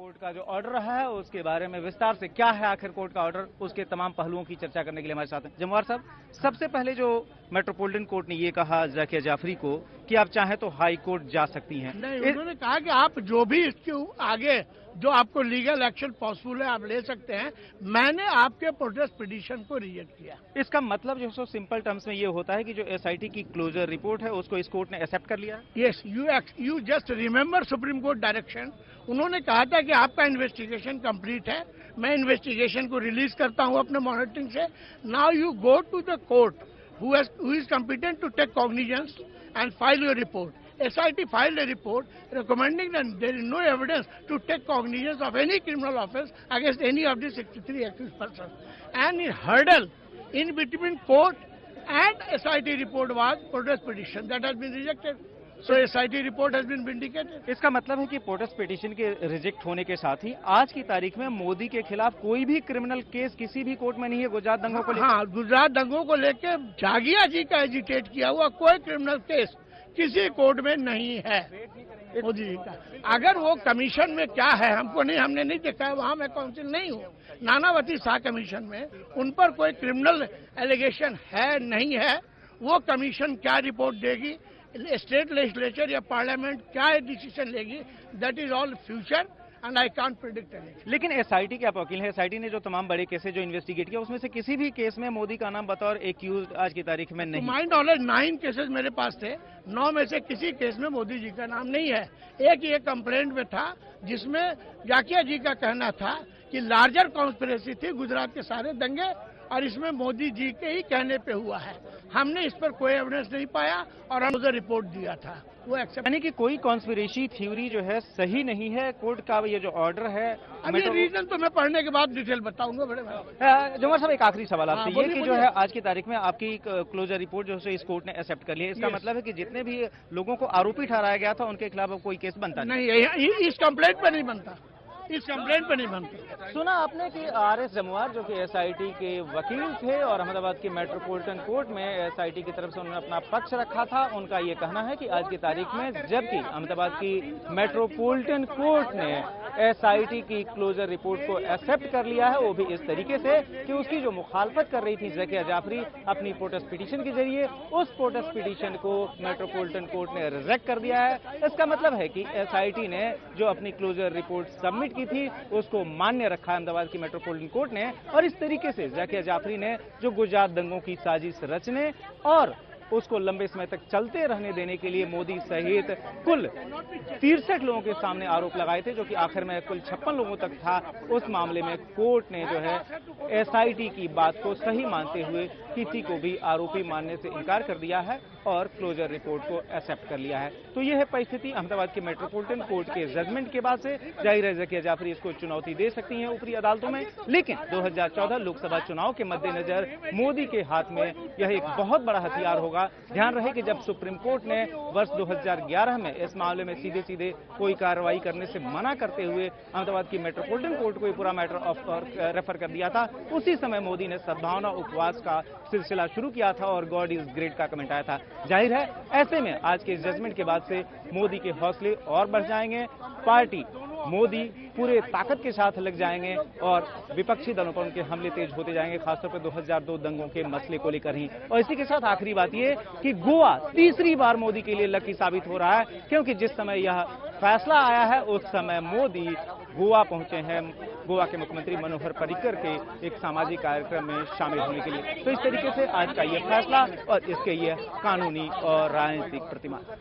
Court का जो order रहा है उसके बारे में विस्तार से क्या है आखिर कोर्ट का ऑर्डर, उसके तमाम पहलुओं की चर्चा करने के लिए हमारे साथ हैं जमवार साहब। सबसे पहले जो मेट्रोपॉलिटन कोर्ट ने ये कहा जाकिया जाफरी को कि आप चाहें तो हाई कोर्ट जा सकती हैं। नहीं, उन्होंने कहा कि आप जो भी इसके आगे जो आपको लीगल एक्शन पॉसिबल है आप ले सकते हैं। मैंने आपके प्रोटेस्ट पिटीशन को रिजेक्ट किया। इसका मतलब जो सो सिंपल टर्म्स में ये होता है कि जो एसआईटी की क्लोजर रिपोर्ट है उसको इस कोर्ट ने एक्सेप्ट कर लिया। Yes, you just remember supreme court direction. उन्होंने कहा था कि आपका इन्वेस्टिगेशन कंप्लीट है, मैं इन्वेस्टिगेशन को रिलीज करता हूं अपने मॉनिटरिंग से। Now you go to the court who is competent to take cognizance and file your report. SIT filed a report recommending that there is no evidence to take cognizance of any criminal offence against any of the 63 accused persons. And in hurdle in between court and SIT report was protest petition that has been rejected. So SIT report has been vindicated. इसका मतलब है कि protest petition के reject होने के साथ ही आज की तारीख में मोदी के खिलाफ कोई भी क्रिमिनल केस किसी भी कोर्ट में नहीं है गुजरात दंगों को लेकर। हाँ, गुजरात दंगों को लेकर जागिया जी का एजिटेट किया हुआ कोई क्रिमिनल केस किसी कोर्ट में नहीं है मोदी जी का। अगर वो कमीशन में क्या है हमने नहीं देखा है, वहाँ मैं काउंसिल नहीं हूँ। नानावती शाह कमीशन में उन पर कोई क्रिमिनल एलिगेशन है नहीं है, वो कमीशन क्या रिपोर्ट देगी, स्टेट लेजिस्लेचर या पार्लियामेंट क्या डिसीजन लेगी, that is all future and I can't predict anything. लेकिन एसआईटी के आप वकील हैं, एसआईटी ने जो तमाम बड़े केसेस जो इन्वेस्टिगेट किया उसमें से किसी भी केस में मोदी का नाम बतौर एक्यूज्ड आज की तारीख में नहीं। माई नॉलेज 9 केसेस मेरे पास थे, 9 में से किसी केस में मोदी जी का नाम नहीं है। एक ये कंप्लेंट में था जिसमें जाकिया जी का कहना था कि लार्जर कॉन्स्पिरेसी थी गुजरात के सारे दंगे और इसमें मोदी जी के ही कहने पे हुआ है। हमने इस पर कोई एविडेंस नहीं पाया और हम उसे रिपोर्ट दिया था, वो एक्सेप्ट। यानी कि कोई कॉन्स्पिरेसी थ्योरी जो है सही नहीं है। कोर्ट का ये जो ऑर्डर है, अभी रीजन तो मैं पढ़ने के बाद डिटेल बताऊंगा बड़े भाई। जमवार साहब एक आखिरी सवाल आपसे, ये कि जो है आज की तारीख में आपकी क्लोजर रिपोर्ट जो है इस कोर्ट ने एक्सेप्ट कर ली है, इसका मतलब है कि जितने भी लोगों को आरोपी ठहराया गया था उनके खिलाफ कोई केस बनता नहीं, इस कंप्लेंट पर नहीं बनता, इस कंप्लेंट पर नहीं बनता। सुना आपने कि आरएस जमवार जो कि एसआईटी के वकील थे और अहमदाबाद की मेट्रोपॉलिटन कोर्ट में एसआईटी की तरफ से उन्होंने अपना पक्ष रखा था। उनका ये कहना है कि आज की तारीख में जबकि अहमदाबाद की मेट्रोपॉलिटन कोर्ट ने एसआईटी की क्लोजर रिपोर्ट को एक्सेप्ट कर लिया है, वो भी इस तरीके से कि उसकी जो मुखालफत कर रही थी जाकिया जाफरी अपनी प्रोटेस्ट पिटीशन के जरिए, उस प्रोटेस्ट पिटीशन को मेट्रोपॉलिटन कोर्ट ने रिजेक्ट कर दिया है। इसका मतलब है कि एसआईटी ने जो अपनी क्लोजर रिपोर्ट सबमिट की थी उसको मान्य रखा अहमदाबाद की मेट्रोपॉलिटन कोर्ट ने, और इस तरीके से जाकिया जाफरी ने जो गुजरात दंगों की साजिश रचने और उसको लंबे समय तक चलते रहने देने के लिए मोदी सहित कुल 63 लोगों के सामने आरोप लगाए थे, जो कि आखिर में कुल 56 लोगों तक था। उस मामले में कोर्ट ने जो है एसआईटी की बात को सही मानते हुए किसी को भी आरोपी मानने से इनकार कर दिया है और क्लोजर रिपोर्ट को एक्सेप्ट कर लिया है। तो यह है परिस्थिति अहमदाबाद के मेट्रोपॉलिटन कोर्ट के जजमेंट के बाद से। जाहिर है जाकिया जाफरी इसको चुनौती दे सकती हैं ऊपरी अदालतों में, लेकिन 2014 लोकसभा चुनाव के मद्देनजर मोदी के हाथ में यह एक बहुत बड़ा हथियार होगा। ध्यान रहे कि जब सुप्रीम कोर्ट ने वर्ष 2011 में इस मामले में सीधे सीधे कोई कार्रवाई करने से मना करते हुए अहमदाबाद की मेट्रोपॉलिटन कोर्ट को पूरा मैटर ऑफ रेफर कर दिया था, उसी समय मोदी ने सद्भावना उपवास का सिलसिला शुरू किया था और गॉड इज ग्रेट का कमेंट आया था। जाहिर है ऐसे में आज के जजमेंट के बाद से मोदी के हौसले और बढ़ जाएंगे, पार्टी मोदी पूरे ताकत के साथ लग जाएंगे और विपक्षी दलों पर उनके हमले तेज होते जाएंगे, खासतौर पर 2002 दंगों के मसले को लेकर ही। और इसी के साथ आखिरी बात यह कि गोवा तीसरी बार मोदी के लिए लकी साबित हो रहा है, क्योंकि जिस समय यह फैसला आया है उस समय मोदी गोवा पहुंचे हैं गोवा के मुख्यमंत्री मनोहर पर्रिकर के एक सामाजिक कार्यक्रम में शामिल होने के लिए। तो इस तरीके से आज का यह फैसला और इसके ये कानूनी और राजनीतिक प्रतिमान।